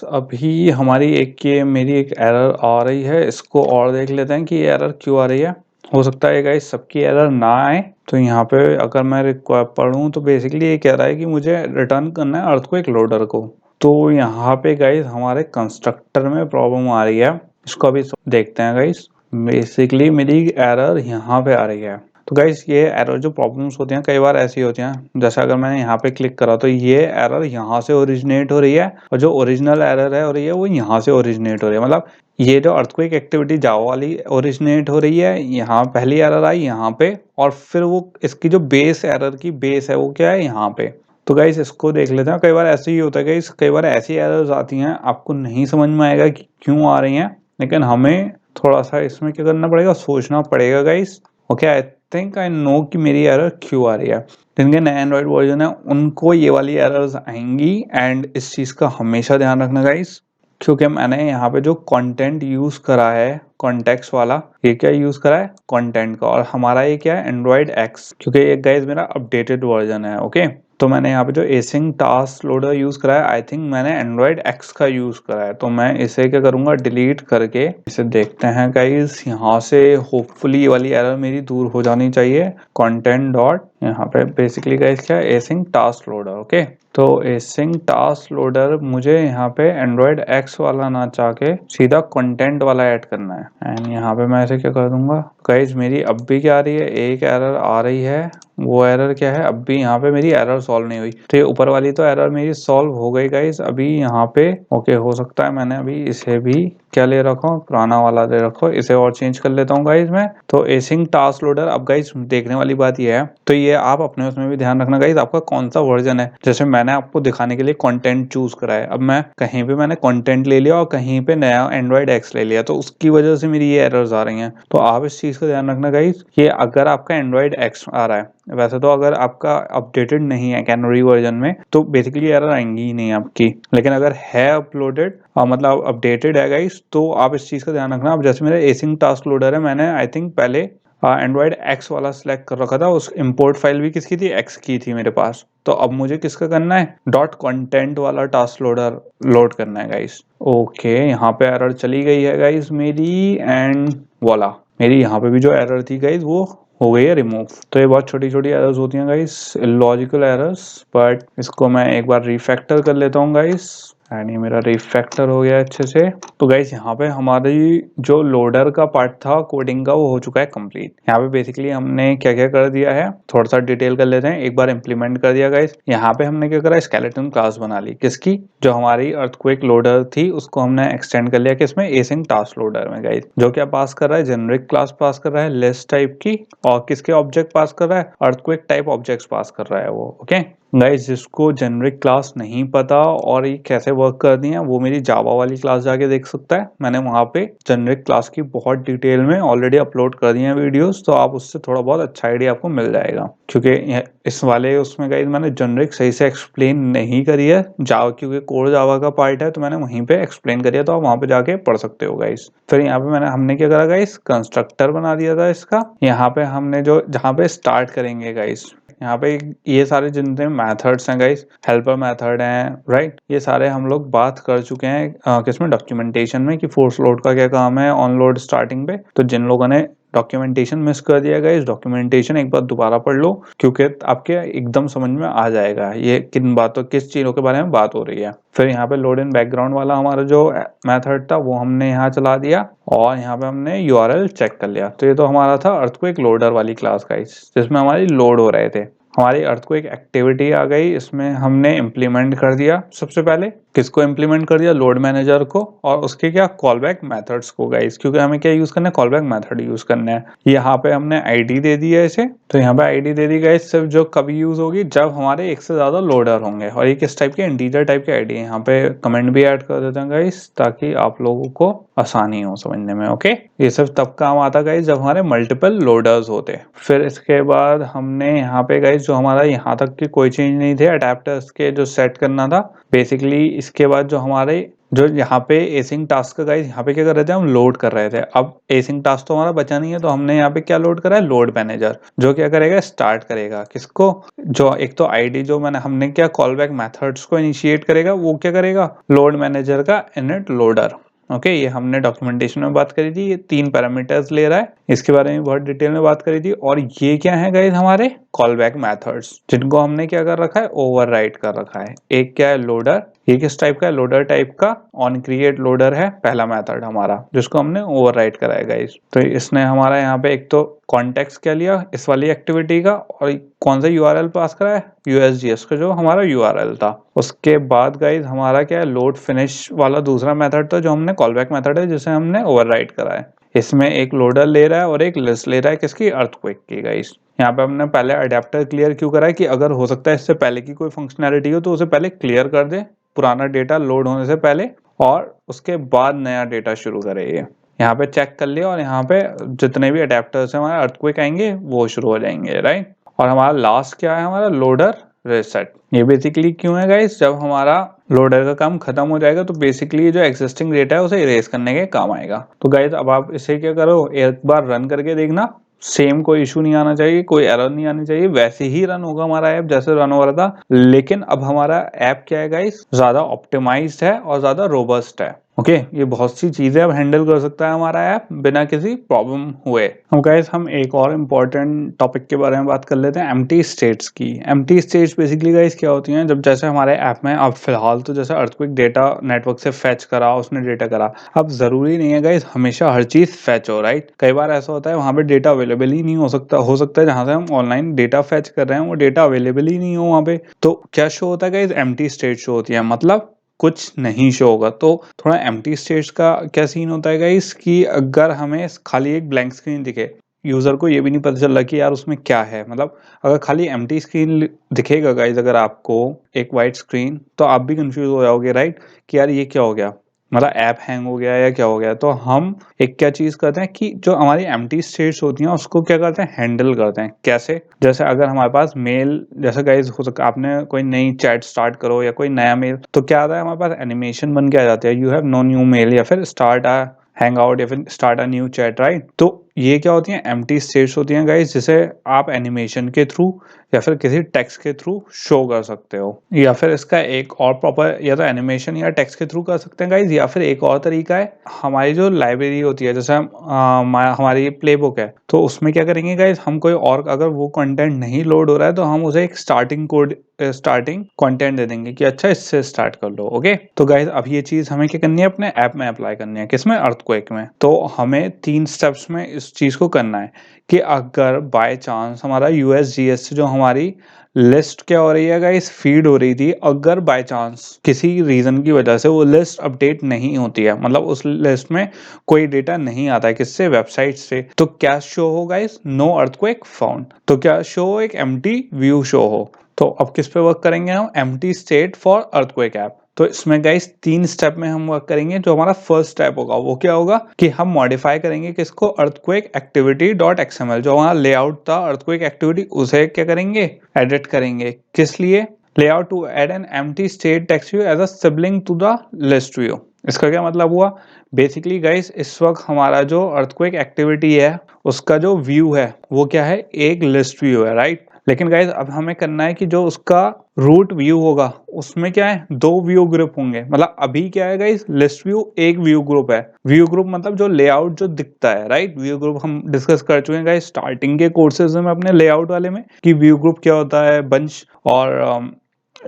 अभी हमारी मेरी एक एरर आ रही है, इसको और देख लेते हैं कि ये एरर क्यों आ रही है। हो सकता है गाइस सबकी एरर ना आए। तो यहाँ पे अगर मैं पढ़ूँ तो बेसिकली ये कह रहा है कि मुझे रिटर्न करना है अर्थक्वेक लोडर को। तो यहाँ पे गाइस हमारे कंस्ट्रक्टर में प्रॉब्लम आ रही है, इसको अभी देखते हैं गाइस। बेसिकली मेरी एरर यहाँ पे आ रही है। तो गाइस ये एरर जो प्रॉब्लम्स होती हैं कई बार ऐसी होती हैं, जैसे अगर मैंने यहाँ पे क्लिक करा तो ये एरर यहाँ से ओरिजिनेट हो रही है और जो ओरिजिनल एरर है हो रही है वो यहाँ से ओरिजिनेट हो रही है। मतलब ये जो अर्थक्वेक एक्टिविटी जावा वाली ओरिजिनेट हो रही है, यहाँ पहली एरर आई यहाँ पे, और फिर वो इसकी जो बेस एरर की बेस है वो क्या है यहाँ पे। तो गाइस इसको देख लेते हैं। कई बार ऐसे ही होता है गाइस, कई बार ऐसी एरर्स आती हैं आपको नहीं समझ में आएगा कि क्यों आ रही हैं, लेकिन हमें थोड़ा सा इसमें क्या करना पड़ेगा, सोचना पड़ेगा guys. Okay, I think I know कि मेरी एरर क्यों आ रही है। जिनके नए एंड्रॉइड वर्जन है उनको ये वाली एरर्स आएंगी, एंड इस चीज़ का हमेशा ध्यान रखना गाइस, क्योंकि मैंने यहाँ पे जो कंटेंट यूज करा है कॉन्टेक्स्ट वाला, ये क्या यूज करा है कंटेंट का, और हमारा ये क्या है एंड्रॉइड एक्स, क्योंकि ये गाइस मेरा अपडेटेड वर्जन है। ओके, तो मैंने यहाँ पे जो एसिंग टास्क लोडर यूज करा है, आई थिंक मैंने एंड्रॉइड एक्स का यूज करा है। तो मैं इसे क्या करूंगा, डिलीट करके इसे देखते हैं गाइस। यहाँ से होपफुली ये वाली एरर मेरी दूर हो जानी चाहिए। कंटेंट डॉट यहाँ पे बेसिकली गाइस क्या है, एसिंग टास्क लोडर। ओके, तो एसिंग टास्क लोडर मुझे यहाँ पे एंड्रॉइड एक्स वाला ना चाह के सीधा कंटेंट वाला ऐड करना है। एंड यहाँ पे मैं इसे क्या कर दूंगा गाइस, मेरी अब भी क्या आ रही है, एक एरर आ रही है। वो एरर क्या है, अब भी यहाँ पे मेरी एरर सॉल्व नहीं हुई। तो ये ऊपर वाली तो एरर मेरी सॉल्व हो गई गाइस अभी यहाँ पे। ओके, हो सकता है मैंने अभी इसे भी क्या ले रखा हूँ, पुराना वाला ले रखो, इसे और चेंज कर लेता हूँ गाइस मैं। तो एसिंग टास्क लोडर, अब गाइस देखने वाली बात ये है, तो ये आप अपने उसमें भी ध्यान रखना गाइस आपका कौन सा वर्जन है। जैसे मैंने आपको दिखाने के लिए कंटेंट चूज करा है, अब मैं कहीं पे मैंने कंटेंट ले लिया और कहीं पे नया एंड्रॉइड एक्स ले लिया, तो उसकी वजह से मेरी ये एरर्स आ रही हैं। तो आप इस चीज का ध्यान रखना गाइस कि अगर आपका एंड्रॉइड एक्स आ रहा है, वैसे तो अगर आपका अपडेटेड नहीं है कैनरी वर्जन में तो बेसिकली एरर आएंगी ही नहीं आपकी, लेकिन अगर है अपलोडेड मतलब अपडेटेड है गाइस, तो आप इस चीज का ध्यान रखना। अब जैसे मेरा एसिंग टास्क लोडर है, मैंने आई थिंक पहले एंड्रॉइड एक्स वाला सिलेक्ट कर रखा था, उस इंपोर्ट फाइल भी किसकी थी, एक्स की थी मेरे पास। तो अब मुझे किसका करना है, डॉट कंटेंट वाला टास्क लोडर लोड करना है गाइस। ओके, यहाँ पे एरर चली गई है गाइस मेरी, एंड वाला मेरी यहाँ पे भी जो एरर थी गाइस वो हो गई है रिमूव। तो ये बहुत छोटी छोटी एरर्स होती हैं गाइस, इलॉजिकल एरर्स, बट इसको मैं एक बार रिफैक्टर कर लेता हूँ गाइस, एंड ये मेरा रिफैक्टर हो गया अच्छे से। तो गाइस यहाँ पे हमारी जो लोडर का पार्ट था कोडिंग का वो हो चुका है कंप्लीट। यहाँ पे बेसिकली हमने क्या क्या कर दिया है, थोड़ा सा डिटेल कर लेते हैं। एक बार इम्प्लीमेंट कर दिया गाइस। यहाँ पे हमने क्या करा, स्केलेटन क्लास बना ली, किसकी, जो हमारी अर्थक्वेक लोडर थी उसको हमने एक्सटेंड कर लिया किसमें, एसिंग टास्क लोडर में गाइस। जो क्या पास कर रहा है, जेनरिक क्लास पास कर रहा है लिस्ट टाइप की, और किसके ऑब्जेक्ट पास कर रहा है, अर्थक्वेक टाइप ऑब्जेक्ट्स पास कर रहा है वो। ओके गाइस, जिसको जेनरिक क्लास नहीं पता और ये कैसे वर्क करनी है वो मेरी जावा वाली क्लास जाके देख सकता है। मैंने वहां पे जेनरिक क्लास की बहुत डिटेल में ऑलरेडी अपलोड कर दिए हैं वीडियोस, तो आप उससे थोड़ा बहुत अच्छा आइडिया आपको मिल जाएगा। क्योंकि इस वाले उसमें गाइस मैंने जेनरिक सही से एक्सप्लेन नहीं करी है जावा, क्योंकि कोर जावा का पार्ट है तो मैंने वहीं पे एक्सप्लेन करिए, तो आप वहां पे जाके पढ़ सकते हो गाइस। फिर यहाँ पे हमने क्या करा गाइस, कंस्ट्रक्टर बना दिया था इसका। यहाँ पे हमने जो जहाँ पे स्टार्ट करेंगे गाइस, यहाँ पे ये सारे जितने मेथड्स हैं गाइस, हेल्पर मेथड हैं राइट, ये सारे हम लोग बात कर चुके हैं किसमें, डॉक्यूमेंटेशन में, कि फोर्स लोड का क्या काम है ऑन लोड स्टार्टिंग पे। तो जिन लोगों ने डॉक्यूमेंटेशन मिस कर दिया गाइस, डॉक्यूमेंटेशन एक बार दोबारा पढ़ लो, क्योंकि आपके एकदम समझ में आ जाएगा ये किस चीजों के बारे में बात हो रही है। फिर यहाँ पे लोड इन बैकग्राउंड वाला हमारा जो मेथड था वो हमने यहाँ चला दिया, और यहाँ पे हमने यूआरएल चेक कर लिया। तो ये तो हमारा था अर्थक्वेक लोडर वाली क्लास गाइस, जिसमें हमारी लोड हो रहे थे। हमारी अर्थक्वेक एक्टिविटी आ गई, इसमें हमने इम्प्लीमेंट कर दिया। सबसे पहले किसको इम्प्लीमेंट कर दिया, लोड मैनेजर को, और उसके क्या कॉल बैक मेथड्स को गाइस, क्योंकि हमें क्या यूज करना है, कॉल बैक मेथड यूज करना है। यहाँ पे हमने आईडी दे दी है इसे, तो यहाँ पे आईडी दे दी गाइस सिर्फ जो कभी यूज होगी जब हमारे एक से ज्यादा लोडर होंगे, और ये किस टाइप के, इंटीजर टाइप के आईडी है। यहाँ पे कमेंट भी ऐड कर देते हैं गाइस ताकि आप लोगों को आसानी हो समझने में। ओके, ये सिर्फ तब काम आता गाइस जब हमारे मल्टीपल लोडर्स होते। फिर इसके बाद हमने यहाँ पे गाइस जो हमारा यहाँ तक की कोई चेंज नहीं थे, अडेप्टर्स के जो सेट करना था बेसिकली। इसके बाद जो हमारे जो यहाँ पे एसिंग टास्क का गाइस यहाँ पे क्या कर रहे थे, हम लोड कर रहे थे। अब एसिंग टास्क तो हमारा बचा नहीं है, तो हमने यहाँ पे क्या लोड करा है, लोड मैनेजर, जो क्या करेगा, स्टार्ट करेगा किसको, जो एक तो आईडी जो हमने क्या कॉल बैक मेथड्स को इनिशिएट करेगा, वो क्या करेगा, लोड मैनेजर का इनिट लोडर। ओके ये हमने डॉक्यूमेंटेशन में बात करी थी, ये 3 पैरामीटर्स ले रहा है, इसके बारे में बहुत डिटेल में बात करी थी। और ये क्या है गाइस, हमारे कॉल बैक मेथड्स, जिनको हमने क्या कर रखा है, ओवरराइड कर रखा है। एक क्या है, लोडर, ये किस टाइप का है, लोडर टाइप का, ऑन क्रिएट लोडर है पहला मेथड हमारा, जिसको हमने ओवरराइड करा है गाइस। तो इसने हमारा यहाँ पे एक तो कॉन्टेक्स्ट क्या लिया इस वाली एक्टिविटी का, और कौन सा यूआरएल पास करा है, यूएसजीएस का जो हमारा यूआरएल था। उसके बाद गाइस हमारा क्या है, लोड फिनिश वाला दूसरा मेथड था, जो हमने कॉलबैक मेथड है, जिसे हमने ओवरराइड करा है। इसमें एक लोडर ले रहा है और एक लिस्ट ले रहा है, किसकी, अर्थक्वेक की गाइस। यहाँ पे हमने पहले अडेप्टर क्लियर क्यों करा है, कि अगर हो सकता है इससे पहले की कोई फंक्शनैलिटी हो तो उसे पहले क्लियर कर दे, पुराना डेटा लोड होने से पहले, और उसके बाद नया डेटा शुरू करे। ये यहाँ पे चेक कर लिया, और यहाँ पे जितने भी अडेप्टर्स हैं हमारे अर्थक्वेक आएंगे वो शुरू हो जाएंगे, राइट। और हमारा लास्ट क्या है, हमारा लोडर रीसेट। ये बेसिकली क्यों है गाइस, जब हमारा लोडर का काम खत्म हो जाएगा तो बेसिकली जो एक्सिस्टिंग डेटा है उसे इरेज करने के काम आएगा। तो गाइस अब आप इसे क्या करो, एक बार रन करके देखना, सेम कोई इशू नहीं आना चाहिए, कोई एरर नहीं आनी चाहिए, वैसे ही रन होगा हमारा ऐप जैसे रन हो रहा था। लेकिन अब हमारा ऐप क्या है गाइस, ज्यादा ऑप्टिमाइज्ड है और ज्यादा रोबस्ट है। ओके ये बहुत सी चीजें अब हैंडल कर सकता है हमारा ऐप बिना किसी प्रॉब्लम हुए। हम गाइस हम एक और इम्पोर्टेंट टॉपिक के बारे में बात कर लेते हैं, एम्प्टी स्टेट्स की। एम्प्टी स्टेट्स बेसिकली गाइस क्या होती हैं, जब जैसे हमारे ऐप में अब फिलहाल तो जैसे अर्थक्वेक डेटा नेटवर्क से फेच करा, उसने डेटा करा, अब जरूरी नहीं है गाइस हमेशा हर चीज फेच हो, राइट। कई बार ऐसा होता है वहां पे डेटा अवेलेबल ही नहीं हो सकता है जहां से हम ऑनलाइन डेटा फेच कर रहे हैं वो डेटा अवेलेबल ही नहीं हो वहां पे। तो क्या शो होता है गाइस, एम्प्टी स्टेट शो होती है, मतलब कुछ नहीं शो होगा। तो थोड़ा एम्प्टी स्टेट्स का क्या सीन होता है गाइस, कि अगर हमें खाली एक ब्लैंक स्क्रीन दिखे, यूजर को ये भी नहीं पता चल रहा कि यार उसमें क्या है, मतलब अगर खाली एम्प्टी स्क्रीन दिखेगा गाइस अगर आपको एक वाइट स्क्रीन, तो आप भी कंफ्यूज हो जाओगे, राइट, कि यार ये क्या हो गया, मतलब ऐप हैंग हो गया या क्या हो गया। तो हम एक क्या चीज करते हैं कि जो हमारी एम्प्टी स्टेट्स होती हैं उसको क्या करते हैं, हैंडल करते हैं। कैसे, जैसे अगर हमारे पास मेल, जैसे गाइस हो सकता है आपने कोई नई चैट स्टार्ट करो या कोई नया मेल, तो क्या आता है हमारे पास एनिमेशन बन के आ जाता है, you have no new mail, या फिर स्टार्ट अ हैंग आउट, या फिर start a new chat, right. तो ये क्या होती हैं, एम्प्टी स्टेट्स होती हैं गाइस, जिसे आप एनिमेशन के थ्रू या फिर किसी टेक्स्ट के थ्रू शो कर सकते हो। या फिर इसका एक और प्रॉपर, या तो एनिमेशन या टेक्स्ट के थ्रू कर सकते हैं गाइज, या फिर एक और तरीका है, हमारी जो लाइब्रेरी होती है, जैसे हमारी प्लेबुक है, तो उसमें क्या करेंगे गाइज, हम कोई और अगर वो कंटेंट नहीं लोड हो रहा है तो हम उसे एक स्टार्टिंग कंटेंट दे देंगे कि अच्छा इससे स्टार्ट कर लो। ओके तो गाइज अब ये चीज हमें क्या करनी है, अपने ऐप में अप्लाई करनी है, किसमें, अर्थक्वेक में। तो हमें 3 स्टेप्स में इस चीज को करना है, कि अगर बाय चांस हमारा यूएसजीएस से जो हमारी लिस्ट क्या हो रही है गाइस, फीड हो रही थी, अगर बाय चांस किसी रीजन की वजह से वो लिस्ट अपडेट नहीं होती है, मतलब उस लिस्ट में कोई डेटा नहीं आता है, किससे, वेबसाइट से, तो क्या शो हो गाइस, नो अर्थक्वेक फाउंड। तो क्या शो हो, एक एम्प्टी व्यू शो हो। तो अब किस पे वर्क करेंगे हम, empty state for earthquake app. तो इसमें गाइस 3 स्टेप में हम वर्क करेंगे। जो हमारा फर्स्ट स्टेप होगा वो क्या होगा, कि हम मॉडिफाई करेंगे किसको, अर्थक्वेक एक्टिविटी डॉट एक्सएमएल, जो हमारा लेआउट था अर्थक्वेक एक्टिविटी, उसे क्या करेंगे, एडिट करेंगे। किस लिए, layout to add an empty state text view as a sibling to the list view. इसका क्या मतलब हुआ, बेसिकली गाइस इस वक्त हमारा जो अर्थक्वेक एक्टिविटी है उसका जो व्यू है वो क्या है, एक लिस्ट व्यू है, राइट। लेकिन गाइज अब हमें करना है कि जो उसका रूट व्यू होगा उसमें क्या है, 2 व्यू ग्रुप होंगे। मतलब अभी क्या है गाइज, लिस्ट व्यू एक व्यू ग्रुप है, व्यू ग्रुप मतलब जो लेआउट जो दिखता है, राइट। व्यू ग्रुप हम डिस्कस कर चुके हैं गाइज स्टार्टिंग के कोर्सेज में अपने लेआउट वाले में, कि व्यू ग्रुप क्या होता है, बंच, और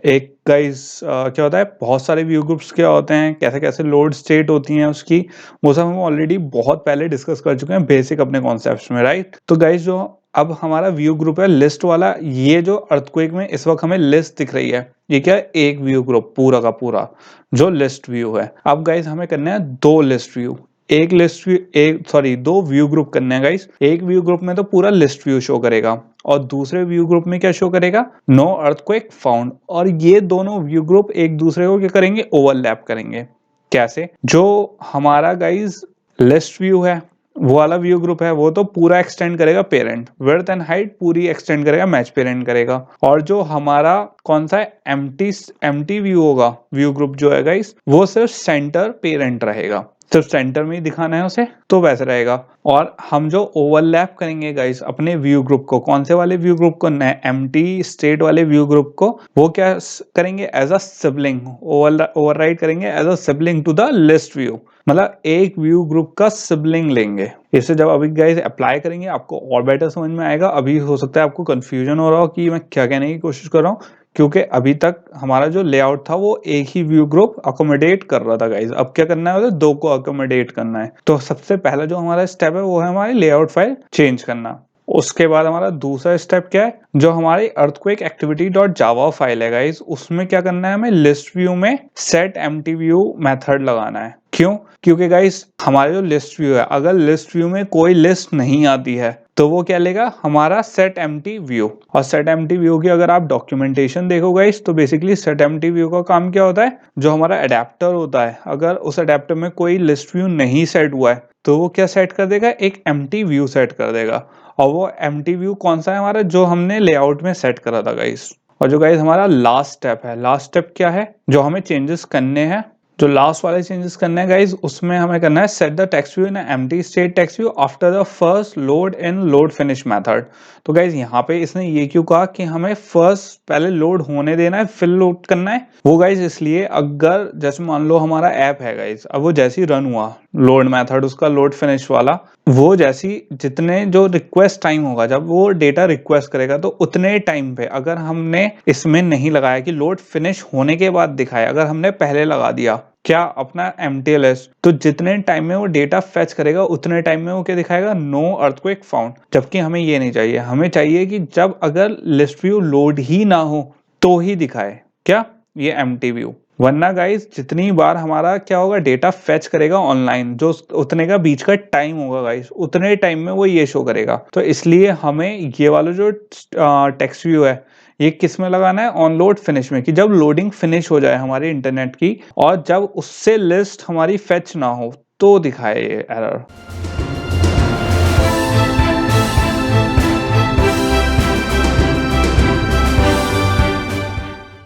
एक गाइज क्या होता है, बहुत सारे व्यू ग्रुप्स क्या होते हैं, कैसे कैसे लोड स्टेट होती हैं उसकी, वो सब हम ऑलरेडी बहुत पहले डिस्कस कर चुके हैं बेसिक अपने कॉन्सेप्ट्स में, राइट। तो गाइज जो अब हमारा व्यू ग्रुप है लिस्ट वाला, ये जो अर्थक्वेक में इस वक्त हमें लिस्ट दिख रही है, ये क्या है, एक व्यू ग्रुप पूरा का पूरा जो लिस्ट व्यू है। अब गाइज हमें करना है 2 लिस्ट व्यू, एक लिस्ट व्यू, एक सॉरी 2 व्यू ग्रुप करने हैं गाइस। एक व्यू ग्रुप में तो पूरा लिस्ट व्यू शो करेगा, और दूसरे व्यू ग्रुप में क्या शो करेगा, नो अर्थक्वेक फाउंड। और ये दोनों व्यू ग्रुप एक दूसरे को क्या करेंगे, ओवरलैप करेंगे। कैसे, जो हमारा गाइस लिस्ट व्यू है वो वाला व्यू ग्रुप है वो तो पूरा एक्सटेंड करेगा पेरेंट, विड्थ एंड हाइट पूरी एक्सटेंड करेगा, मैच पेरेंट करेगा। और जो हमारा कौन सा एम्प्टी व्यू होगा, व्यू ग्रुप जो है गाइस, वो सिर्फ सेंटर पेरेंट रहेगा, सिर्फ सेंटर में ही दिखाना है उसे, तो वैसे रहेगा। और हम जो ओवरलैप करेंगे गाइस अपने व्यू ग्रुप को, कौन से वाले व्यू ग्रुप को, एम्प्टी स्टेट वाले व्यू ग्रुप को, वो क्या करेंगे, एज अ सिबलिंग ओवरराइड करेंगे as a sibling to the list view, मतलब एक व्यू ग्रुप का सिबलिंग लेंगे। इसे जब अभी गाइस अप्लाई करेंगे आपको और बेटर समझ में आएगा। अभी हो सकता है आपको कंफ्यूजन हो रहा हो कि मैं क्या कहने की कोशिश कर रहा हूँ, क्योंकि अभी तक हमारा जो लेआउट था वो एक ही व्यू ग्रुप अकोमोडेट कर रहा था गाइस। अब क्या करना है, दो को अकोमोडेट करना है। तो सबसे पहला जो हमारा स्टेप है वो है हमारी लेआउट फाइल चेंज करना। उसके बाद हमारा दूसरा स्टेप क्या है, जो हमारी earthquake activity dot Java file है गाइस, उसमें क्या करना है, हमें लिस्ट व्यू में सेट एम्प्टी व्यू मेथड लगाना है। क्यों? क्योंकि गाइस हमारे जो लिस्ट व्यू है, अगर लिस्ट व्यू में कोई लिस्ट नहीं आती है तो वो क्या लेगा, हमारा सेट एम्प्टी व्यू। और सेट एम्प्टी व्यू की अगर आप डॉक्यूमेंटेशन देखो गाइस, तो बेसिकली सेट एम्प्टी व्यू का काम क्या होता है, जो हमारा अडेप्टर होता है, अगर उस अडेप्टर में कोई लिस्ट व्यू नहीं सेट हुआ है तो वो क्या सेट कर देगा, एक एम्प्टी व्यू सेट कर देगा। और वो एम्प्टी व्यू कौन सा है हमारा, जो हमने लेआउट में सेट करा था गाइस। और जो गाइस हमारा लास्ट स्टेप है, लास्ट स्टेप क्या है, जो हमें चेंजेस करने हैं, जो लास्ट वाले चेंजेस करने हैं गाइस, उसमें हमें करना है set the text view in empty state text view after the first load in load finish method. तो गाइस यहाँ पे इसने ये क्यों कहा कि हमें फर्स्ट पहले लोड होने देना है फिर लोड करना है, वो गाइस इसलिए, अगर जैसे मान लो हमारा ऐप है गाइस, अब वो जैसे ही रन हुआ लोड मेथड उसका लोड फिनिश वाला, वो जैसी जितने जो रिक्वेस्ट टाइम होगा, जब वो डेटा रिक्वेस्ट करेगा तो उतने टाइम पे, अगर हमने इसमें नहीं लगाया कि लोड फिनिश होने के बाद दिखाए, अगर हमने पहले लगा दिया क्या अपना MTLS, तो जितने टाइम में वो डेटा फेच करेगा उतने टाइम में वो क्या दिखाएगा, नो अर्थक्वेक फाउंड। जबकि हमें ये नहीं चाहिए, हमें चाहिए कि जब अगर लिस्ट व्यू लोड ही ना हो तो ही दिखाए क्या, ये एम्प्टी व्यू। वरना गाइस जितनी बार हमारा क्या होगा, डेटा फेच करेगा ऑनलाइन, जो उतने का बीच का टाइम होगा गाइस, उतने टाइम में वो ये शो करेगा। तो इसलिए हमें ये वाला जो टेक्स्ट व्यू है ये किस में लगाना है, ऑन लोड फिनिश में, कि जब लोडिंग फिनिश हो जाए हमारे इंटरनेट की और जब उससे लिस्ट हमारी फेच ना हो तो दिखाए ये एरर।